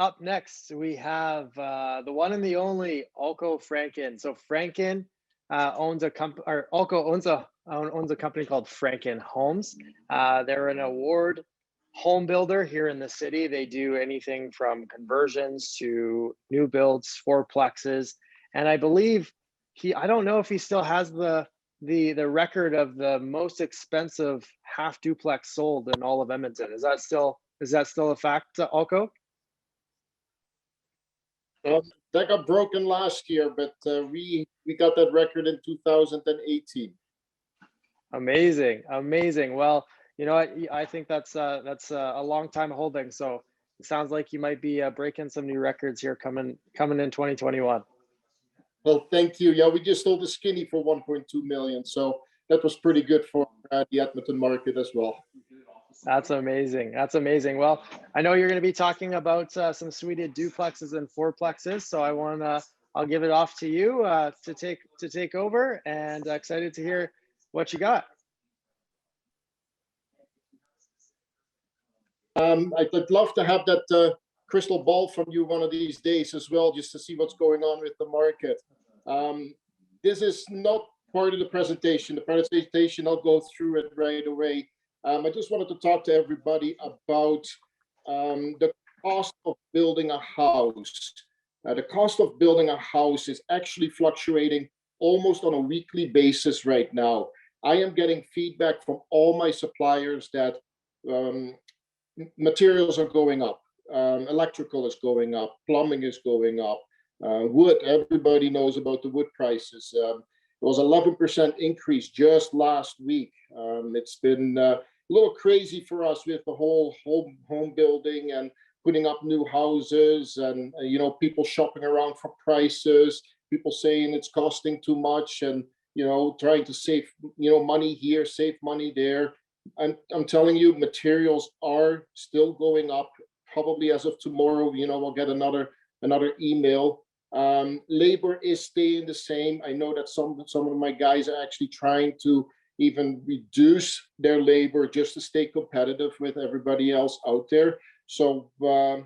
up next, we have the one and the only Ulco Franken. So Franken owns a company, or Ulco owns a company called Franken Homes. They're an award home builder here in the city. They do anything from conversions to new builds, fourplexes, and I believe I don't know if he still has the record of the most expensive half duplex sold in all of Edmonton. Is that still a fact, Ulco? That got broken last year, but we got that record in 2018. Amazing, amazing. Well, you know what? I think that's a long time holding. So it sounds like you might be breaking some new records here coming in 2021. Well, thank you. Yeah, we just sold a skinny for 1.2 million, so that was pretty good for the Edmonton market as well. That's amazing. That's amazing. Well, I know you're going to be talking about some suited duplexes and fourplexes, so I'll give it off to you to take over, and excited to hear what you got. I'd love to have that crystal ball from you one of these days as well, just to see what's going on with the market. This is not part of the presentation. The presentation, I'll go through it right away. I just wanted to talk to everybody about the cost of building a house. The cost of building a house is actually fluctuating almost on a weekly basis right now. I am getting feedback from all my suppliers that materials are going up, electrical is going up, plumbing is going up, wood, everybody knows about the wood prices. It was 11% increase just last week. It's been a little crazy for us with the whole home building and putting up new houses, and people shopping around for prices, people saying it's costing too much, and trying to save money here, save money there. And I'm telling you, materials are still going up. Probably as of tomorrow, we'll get another email. Labor is staying the same. I know that some of my guys are actually trying to even reduce their labor just to stay competitive with everybody else out there. So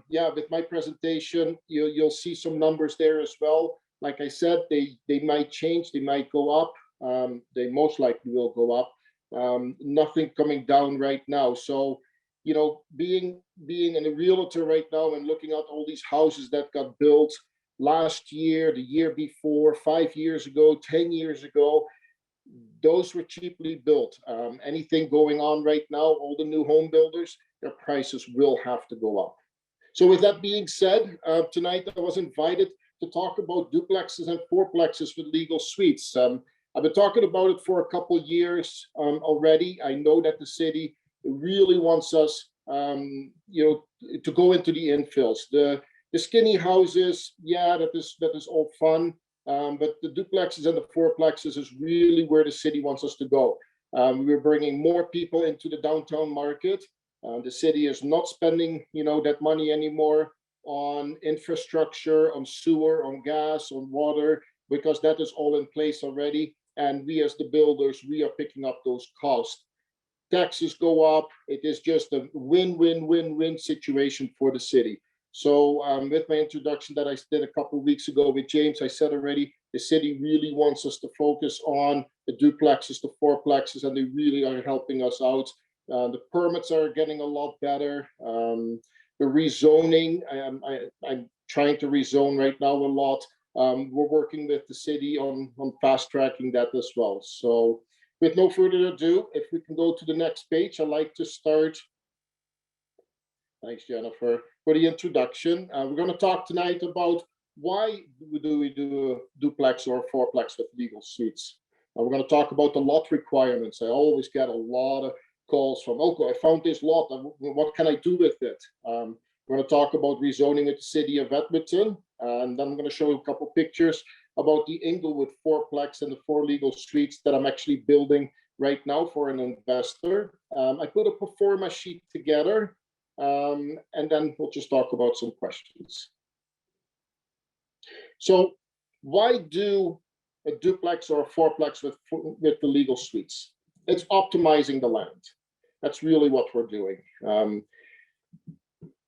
yeah, with my presentation, you'll see some numbers there as well. Like I said, they might change, they might go up. They most likely will go up. Nothing coming down right now. So being a realtor right now and looking at all these houses that got built last year, the year before, 5 years ago, 10 years ago, those were cheaply built. Anything going on right now, all the new home builders, their prices will have to go up. So with that being said, tonight I was invited to talk about duplexes and fourplexes with legal suites. I've been talking about it for a couple years already. I know that the city really wants us, to go into the infills. The skinny houses, yeah, that is all fun, but the duplexes and the fourplexes is really where the city wants us to go. We're bringing more people into the downtown market. The city is not spending, that money anymore on infrastructure, on sewer, on gas, on water, because that is all in place already. And we as the builders, we are picking up those costs. Taxes go up. It is just a win-win-win-win situation for the city. So with my introduction that I did a couple of weeks ago with James, I said already, the city really wants us to focus on the duplexes, the fourplexes, and they really are helping us out. The permits are getting a lot better. The rezoning, I'm trying to rezone right now a lot. We're working with the city on fast tracking that as well. So with no further ado, if we can go to the next page, I'd like to start. Thanks, Jennifer, for the introduction. We're going to talk tonight about why do we do a duplex or a fourplex with legal suites. We're going to talk about the lot requirements. I always get a lot of calls from, "Ulco, I found this lot. What can I do with it?" We're going to talk about rezoning at the city of Edmonton, and then I'm going to show you a couple pictures about the Inglewood fourplex and the 4 legal suites that I'm actually building right now for an investor. I put a pro forma sheet together, and then we'll just talk about some questions. So why do a duplex or a fourplex with the legal suites? It's optimizing the land. That's really what we're doing.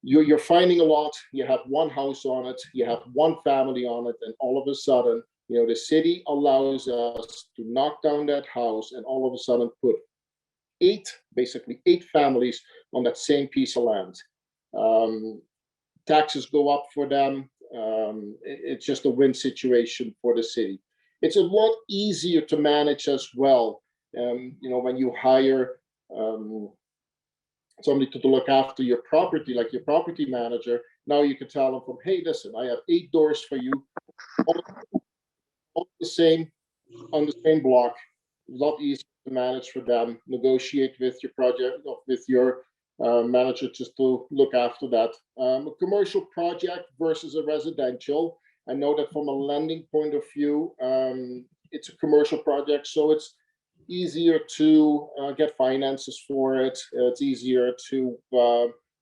you're finding a lot, you have one house on it, you have one family on it, and all of a sudden, the city allows us to knock down that house and all of a sudden put basically eight families on that same piece of land. Taxes go up for them. It's just a win situation for the city. It's a lot easier to manage as well. When you hire somebody to look after your property, like your property manager, now you can tell them hey, listen, I have 8 doors for you, all on the same block. A lot easier to manage for them. Negotiate with your project, with your manager, just to look after that. A commercial project versus a residential. I know that from a lending point of view, it's a commercial project, so it's easier to get finances for it. It's easier to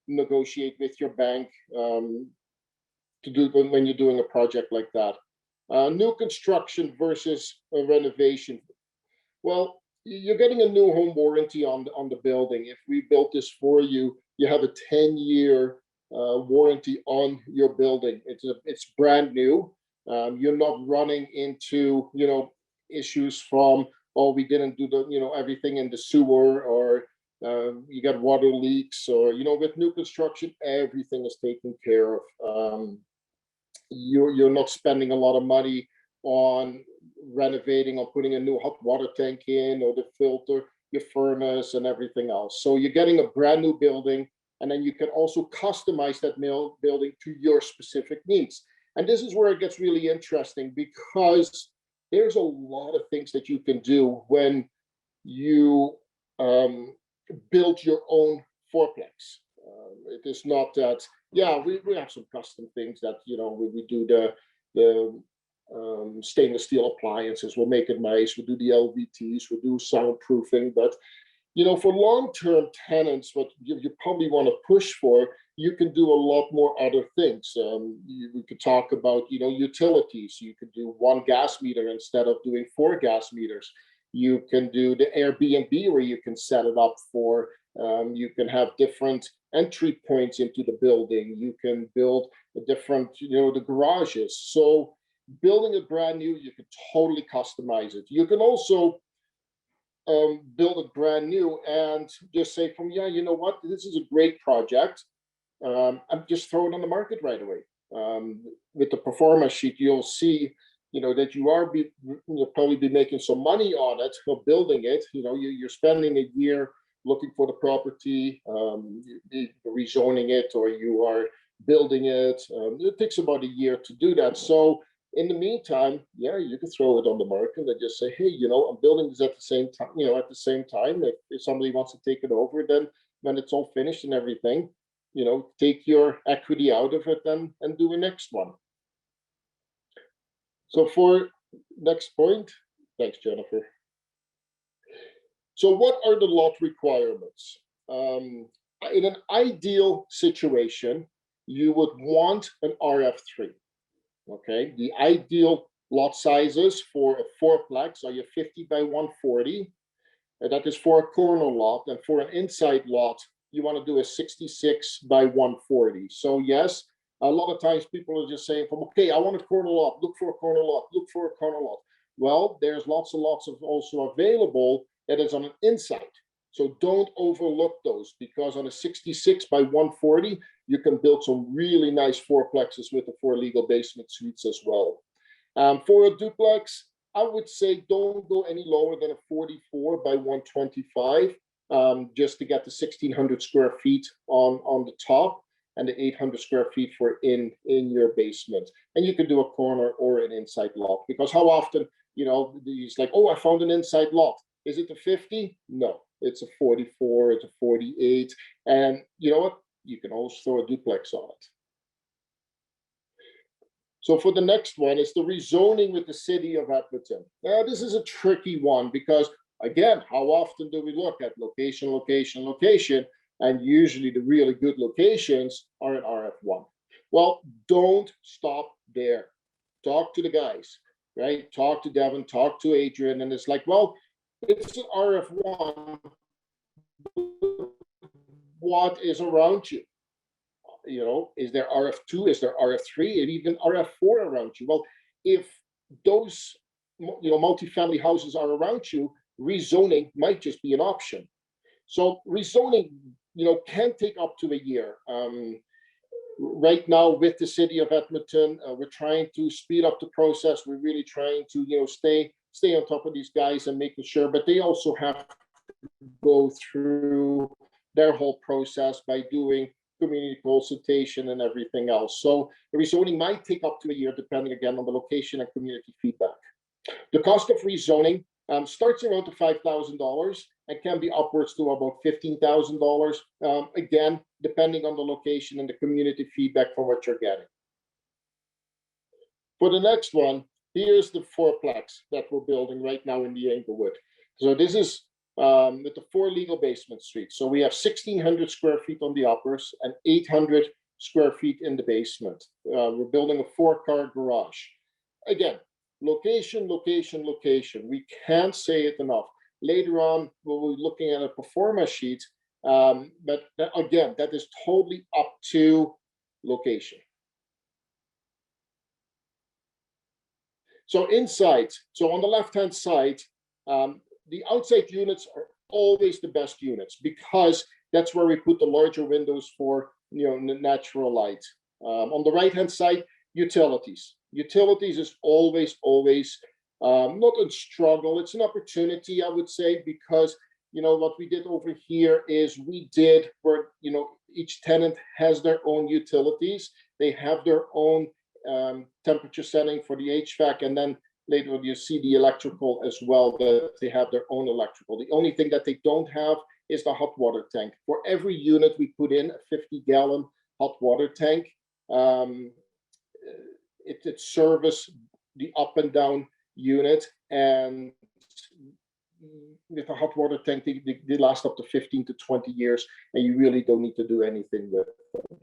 negotiate with your bank to do when you're doing a project like that. New construction versus a renovation. Well, you're getting a new home warranty on the building. If we built this for you, you have a 10-year warranty on your building. It's brand new. You're not running into issues from we didn't do everything in the sewer, or you got water leaks, or with new construction everything is taken care of. You're not spending a lot of money on renovating or putting a new hot water tank in, or the filter, your furnace, and everything else. So you're getting a brand new building, and then you can also customize that building to your specific needs. And this is where it gets really interesting, because there's a lot of things that you can do when you build your own fourplex. It is not that, we have some custom things that, we do the stainless steel appliances, we'll make it nice, we'll do the LVTs, we'll do soundproofing, but for long-term tenants, what you probably want to push for, you can do a lot more other things. We could talk about, utilities. You could do 1 gas meter instead of doing 4 gas meters. You can do the Airbnb, where you can set it up for, you can have different entry points into the building. You can build a different, the garages. So building a brand new, you can totally customize it. You can also build it brand new and just say what, this is a great project. I'm just throwing it on the market right away. With the performance sheet, you'll see, that you'll probably be making some money on it, or building it. You're spending a year looking for the property, rezoning it, or you are building it. It takes about a year to do that. So in the meantime, you can throw it on the market and just say, hey, I'm building this at the same time. At the same time, if somebody wants to take it over, then when it's all finished and everything, take your equity out of it and do the next one. So for next point, thanks, Jennifer. So what are the lot requirements? In an ideal situation, you would want an RF3. Okay, the ideal lot sizes for a fourplex are your 50 by 140. That is for a corner lot, and for an inside lot, you want to do a 66 by 140. So yes, a lot of times people are just saying, okay, I want a corner lot, look for a corner lot, look for a corner lot. Well, there's lots and lots of also available that is on an inside. So don't overlook those, because on a 66 by 140, you can build some really nice fourplexes with the 4 legal basement suites as well. For a duplex, I would say don't go any lower than a 44 by 125, just to get the 1,600 square feet on the top, and the 800 square feet for in your basement. And you can do a corner or an inside lot, because how often, it's like, oh, I found an inside lot. Is it a 50? No, it's a 44, it's a 48. And you know what? You can also throw a duplex on it. So for the next one, it's the rezoning with the city of Edmonton. Now, this is a tricky one, because again, how often do we look at location, location, location? And usually the really good locations are an RF1. Well, don't stop there. Talk to the guys, right? Talk to Devin, talk to Adrian, and it's like, well, it's an RF1. What is around you? is there RF2, is there RF3, and even RF4 around you? Well, if those multifamily houses are around you, rezoning might just be an option. So rezoning, can take up to a year. Right now, with the city of Edmonton, we're trying to speed up the process. We're really trying to, stay on top of these guys and making sure. But they also have to go through their whole process by doing community consultation and everything else. So the rezoning might take up to a year, depending again on the location and community feedback. The cost of rezoning starts around $5,000 and can be upwards to about $15,000, again, depending on the location and the community feedback from what you're getting. For the next one, here's the fourplex that we're building right now in the Englewood. So this is with the 4 legal basement suites. So we have 1,600 square feet on the uppers and 800 square feet in the basement. We're building a 4-car garage. Again, location, location, location. We can't say it enough. Later on, we'll be looking at a pro forma sheet, but again, that is totally up to location. So inside, so on the left-hand side, the outside units are always the best units because that's where we put the larger windows for natural light. On the right-hand side, utilities. Utilities is always not a struggle. It's an opportunity, I would say, because what we did over here is we did where each tenant has their own utilities. They have their own temperature setting for the HVAC, and then later on you see the electrical as well, that they have their own electrical. The only thing that they don't have is the hot water tank. For every unit we put in a 50-gallon hot water tank. It services the up and down unit, and with a hot water tank they last up to 15 to 20 years, and you really don't need to do anything with them.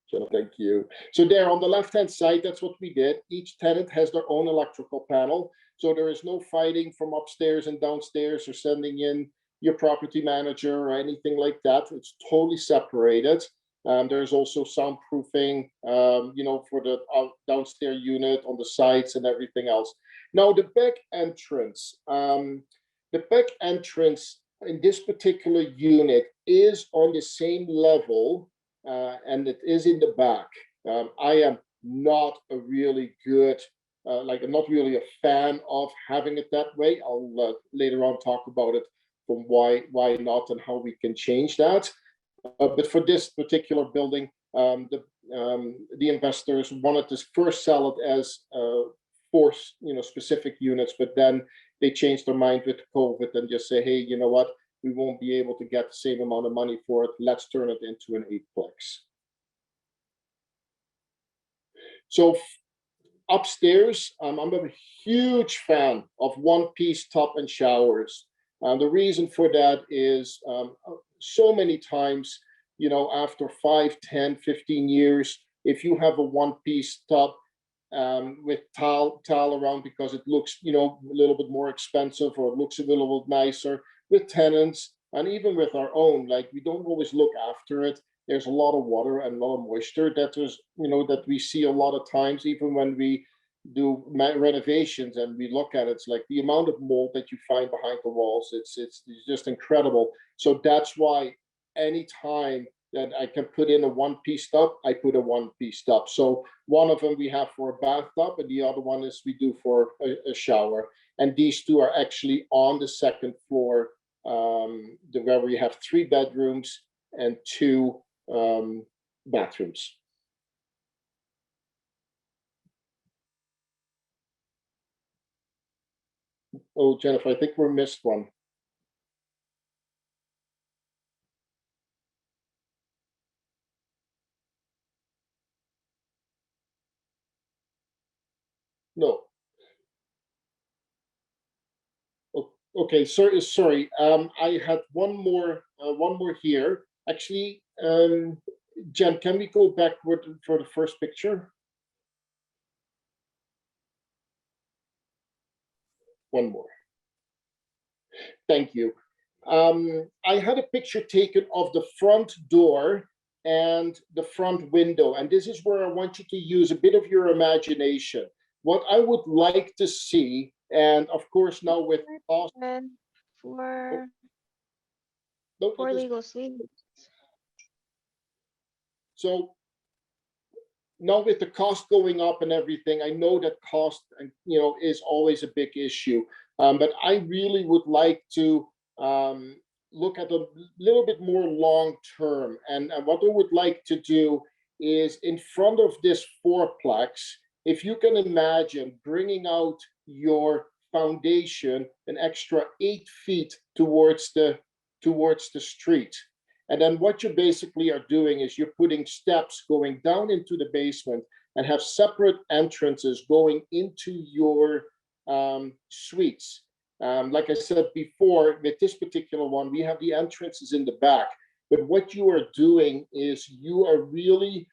So thank you. So there on the left-hand side, that's what we did. Each tenant has their own electrical panel, so there is no fighting from upstairs and downstairs or sending in your property manager or anything like that. It's totally separated. There's also soundproofing, for the downstairs unit on the sides and everything else. Now the back entrance, in this particular unit is on the same level, and it is in the back. I am not a really good, I'm not really a fan of having it that way. I'll later on talk about it from why not and how we can change that. But for this particular building, the investors wanted to first sell it as 4 specific units, but then they changed their mind with COVID and just say, hey, you know what, we won't be able to get the same amount of money for it. Let's turn it into an 8-plex. So upstairs, I'm a huge fan of one-piece tub and showers. The reason for that is so many times, after 5, 10, 15 years, if you have a one-piece tub with tile around because it looks, a little bit more expensive or it looks a little bit nicer with tenants, and even with our own, like we don't always look after it. There's a lot of water and a lot of moisture that we see a lot of times, even when we do renovations and we look at it, it's like the amount of mold that you find behind the walls, it's just incredible. So that's why anytime that I can put in a one-piece tub, I put a one-piece tub. So one of them we have for a bathtub, and the other one is we do for a shower. And these two are actually on the second floor, where we have 3 bedrooms and 2 bathrooms. Oh, Jennifer, I think we missed one. No. Okay, sorry. I had one more here. Actually, Jen, can we go backward for the first picture? One more. Thank you. I had a picture taken of the front door and the front window, and this is where I want you to use a bit of your imagination. What I would like to see, and of course now with cost, And for no, for legal suite. so now with the cost going up and everything, I know that cost, is always a big issue. But I really would like to look at a little bit more long term. And what I would like to do is in front of this fourplex, if you can imagine bringing out your foundation an extra 8 feet towards the street. And then what you basically are doing is you're putting steps going down into the basement and have separate entrances going into your suites. Like I said before, with this particular one, we have the entrances in the back. But what you are doing is you are really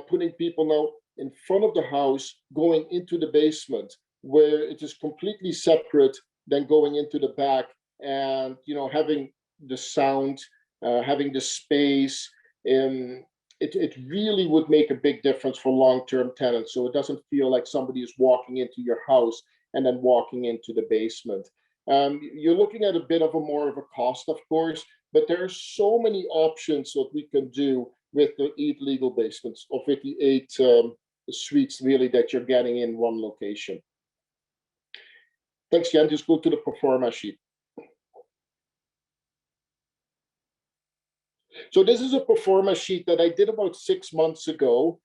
putting people now in front of the house going into the basement, where it is completely separate than going into the back, and having the sound, having the space, and it really would make a big difference for long-term tenants. So it doesn't feel like somebody is walking into your house and then walking into the basement. You're looking at a bit of a more of a cost, of course, but there are so many options that we can do with the 8 legal basements, or with the 8 suites really that you're getting in one location. Thanks, Jan. Just go to the performa sheet. So this is a performa sheet that I did about 6 months ago.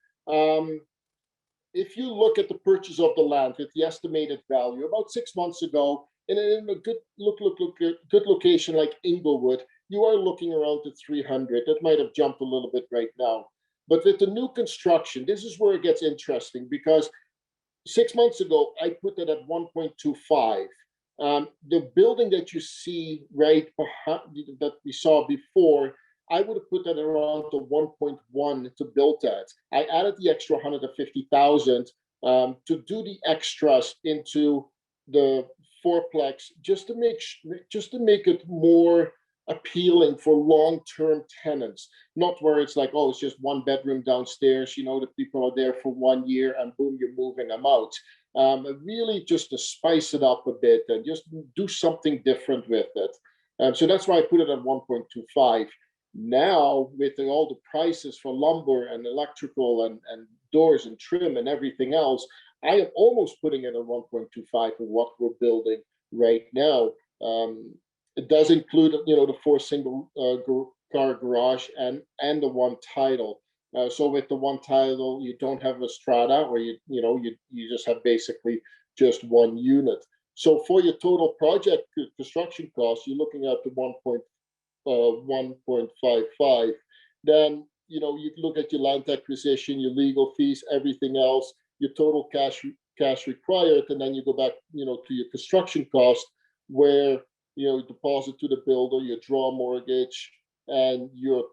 If you look at the purchase of the land with the estimated value about 6 months ago, in a good good location like Inglewood, you are looking around to 300. That might have jumped a little bit right now. But with the new construction, this is where it gets interesting, because 6 months ago, I put it at 1.25. The building that you see right behind, that we saw before, I would have put that around the 1.1 to build that. I added the extra 150,000 to do the extras into the fourplex, just to make it more appealing for long-term tenants, not where it's like, oh, it's just one bedroom downstairs, the people are there for 1 year and boom, you're moving them out. Really just to spice it up a bit and just do something different with it. So that's why I put it at 1.25. Now, with all the prices for lumber and electrical and doors and trim and everything else, I am almost putting it at 1.25 for what we're building right now. It does include, the 4 single car garage and the 1 title. So with the 1 title, you don't have a strata, or you just have basically just 1 unit. So for your total project construction cost, you're looking at the 1.55. Then you look at your land acquisition, your legal fees, everything else, your total cash required, and then you go back to your construction cost, where deposit to the builder, your draw mortgage, and your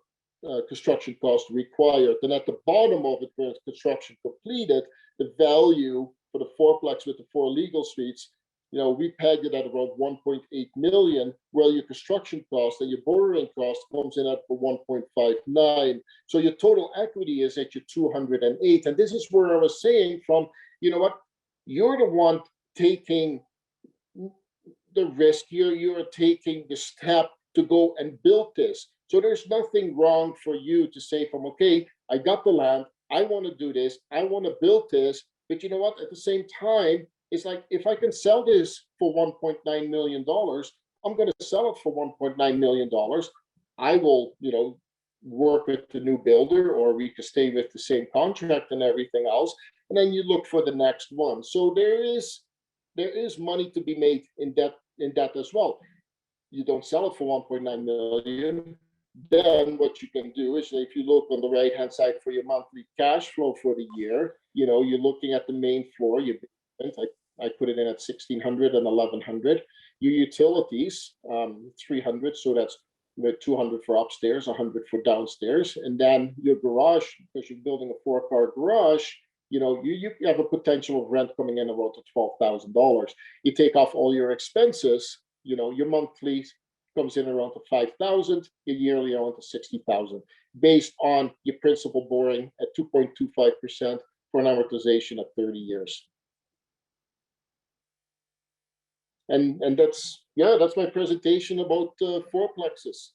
construction cost required. And at the bottom of it, when it's construction completed, the value for the fourplex with the 4 legal suites, we pegged it at about 1.8 million, where your construction cost and your borrowing cost comes in at 1.59. So your total equity is at your 208. And this is where I was saying from, you're the one taking the risk here, you're taking the step to go and build this. So there's nothing wrong for you to say from, okay, I got the land, I want to do this, I want to build this, but you know what, at the same time, it's like, if I can sell this for $1.9 million, I'm going to sell it for $1.9 million. I will, work with the new builder, or we could stay with the same contract and everything else. And then you look for the next one. So there is money to be made in that as well. You don't sell it for 1.9 million. Then what you can do is, if you look on the right hand side for your monthly cash flow for the year, you're looking at the main floor. I put it in at 1,600 and 1,100. Your utilities, 300. So that's with 200 for upstairs, 100 for downstairs, and then your garage, because you're building a 4-car garage. You have a potential of rent coming in about $12,000. You take off all your expenses, your monthly comes in around to 5,000, your yearly around to 60,000, based on your principal borrowing at 2.25% for an amortization of 30 years. And that's my presentation about fourplexes.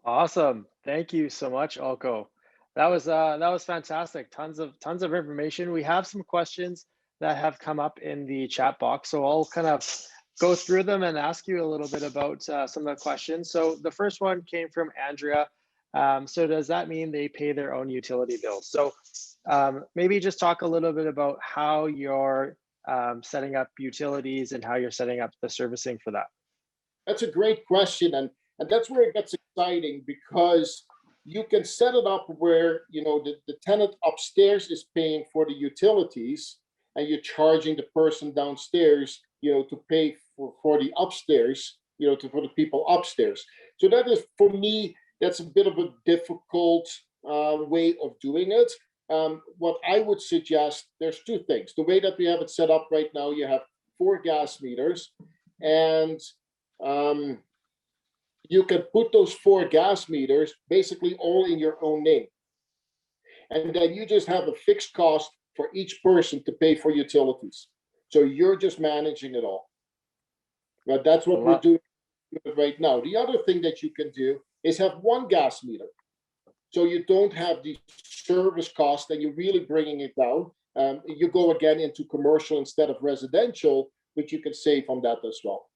Awesome. Thank you so much, Ulco. That was fantastic. Tons of information. We have some questions that have come up in the chat box, so I'll kind of go through them and ask you a little bit about some of the questions. So the first one came from Andrea. So does that mean they pay their own utility bills? So maybe just talk a little bit about how you're setting up utilities and how you're setting up the servicing for that. That's a great question, and that's where it gets exciting, because you can set it up where the tenant upstairs is paying for the utilities, and you're charging the person downstairs to pay for the upstairs, for the people upstairs. So that is, for me, that's a bit of a difficult way of doing it. What I would suggest, there's two things. The way that we have it set up right now, you have 4 gas meters, and you can put those 4 gas meters basically all in your own name. And then you just have a fixed cost for each person to pay for utilities. So you're just managing it all. But that's what we're doing right now. The other thing that you can do is have 1 gas meter. So you don't have the service cost, and you're really bringing it down. You go again into commercial instead of residential, which you can save on that as well.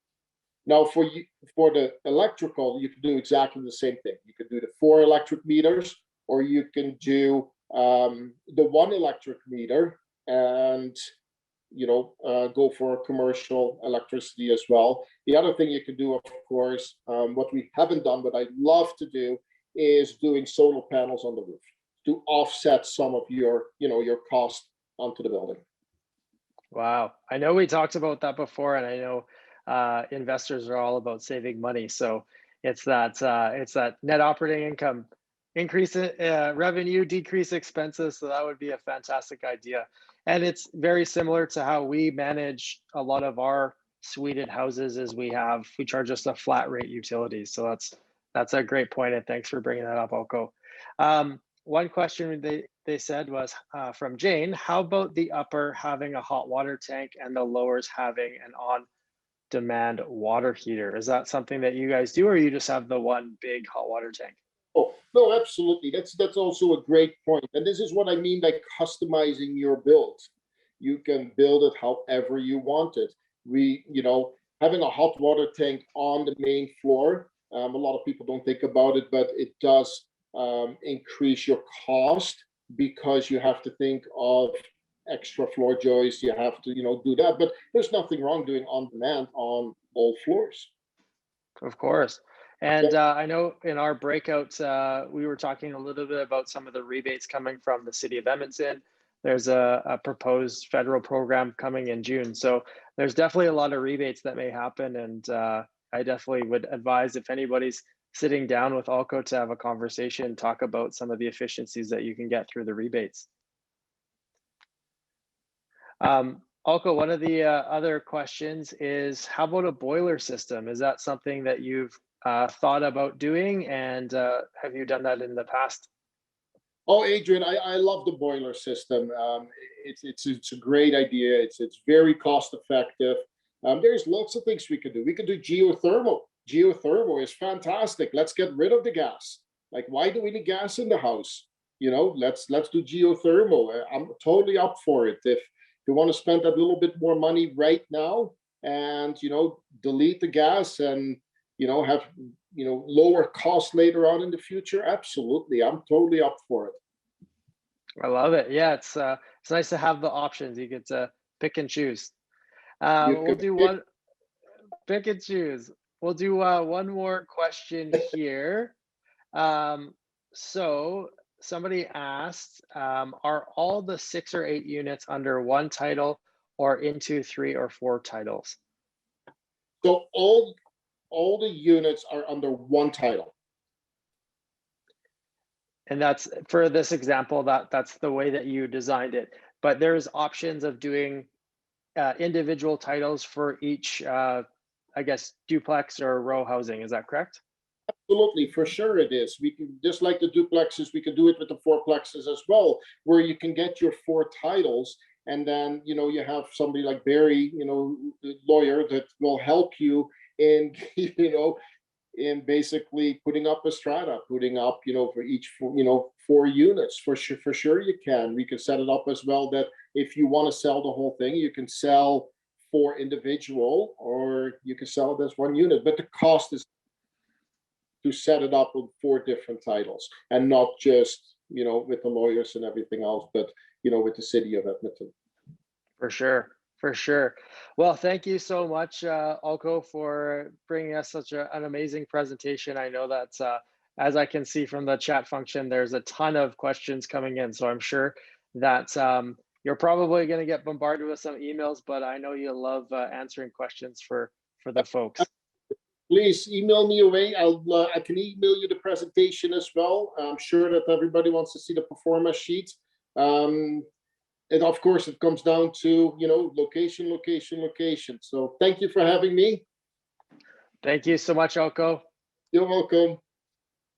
Now, for the electrical, you can do exactly the same thing. You can do the 4 electric meters, or you can do the 1 electric meter, and go for commercial electricity as well. The other thing you can do, of course, what we haven't done, but I'd love to do, is doing solar panels on the roof to offset some of your cost onto the building. Wow, I know we talked about that before, and I know investors are all about saving money. So it's that net operating income, increase revenue, decrease expenses. So that would be a fantastic idea. And it's very similar to how we manage a lot of our suited houses, is we charge just a flat rate utilities. So that's a great point, and thanks for bringing that up, Ulco. One question they said was from Jane: how about the upper having a hot water tank and the lowers having an on-demand water heater? Is that something that you guys do, or you just have the one big hot water tank? Oh, no, absolutely. That's also a great point. And this is what I mean by customizing your build. You can build it however you want it. Having a hot water tank on the main floor, a lot of people don't think about it, but it does increase your cost, because you have to think of extra floor joists. You have to, do that. But there's nothing wrong doing on demand on all floors. Of course. And I know in our breakouts, we were talking a little bit about some of the rebates coming from the city of Edmonton. There's a proposed federal program coming in June. So there's definitely a lot of rebates that may happen. And I definitely would advise, if anybody's sitting down with Ulco, to have a conversation, talk about some of the efficiencies that you can get through the rebates. Ulco, one of the other questions is, how about a boiler system? Is that something that you've thought about doing, and have you done that in the past? Oh, Adrian, I love the boiler system. It's a great idea. It's very cost effective. There's lots of things we could do. We could do geothermal. Geothermal is fantastic. Let's get rid of the gas. Like, why do we need gas in the house? Let's do geothermal. I'm totally up for it. If you want to spend that little bit more money right now, and delete the gas, and have lower costs later on in the future, absolutely, I'm totally up for it. I love it. Yeah, it's nice to have the options. You get to pick and choose. We'll do pick and choose. We'll do one more question here. So somebody asked, are all the 6 or 8 units under one title, or into 3 or 4 titles? So all the units are under one title. And that's, for this example, that's the way that you designed it. but there's options of doing individual titles for each, I guess, duplex or row housing. Is that correct? Absolutely, for sure it is. We can, just like the duplexes, we can do it with the fourplexes as well, where you can get your 4 titles, and then you have somebody like Barry, the lawyer, that will help you in in basically putting up a strata, putting up for each 4 units. For sure you can. We can set it up as well that if you want to sell the whole thing, you can sell 4 individual, or you can sell it as 1 unit, but the cost is to set it up with 4 different titles, and not just with the lawyers and everything else, but with the city of Edmonton. For sure. For sure. Well, thank you so much, Ulco, for bringing us such an amazing presentation. I know that, as I can see from the chat function, there's a ton of questions coming in. So I'm sure that you're probably going to get bombarded with some emails, but I know you love answering questions for the folks. Please email me away. I can email you the presentation as well. I'm sure that everybody wants to see the performa sheet. And of course, it comes down to, location, location, location. So thank you for having me. Thank you so much, Ulco. You're welcome.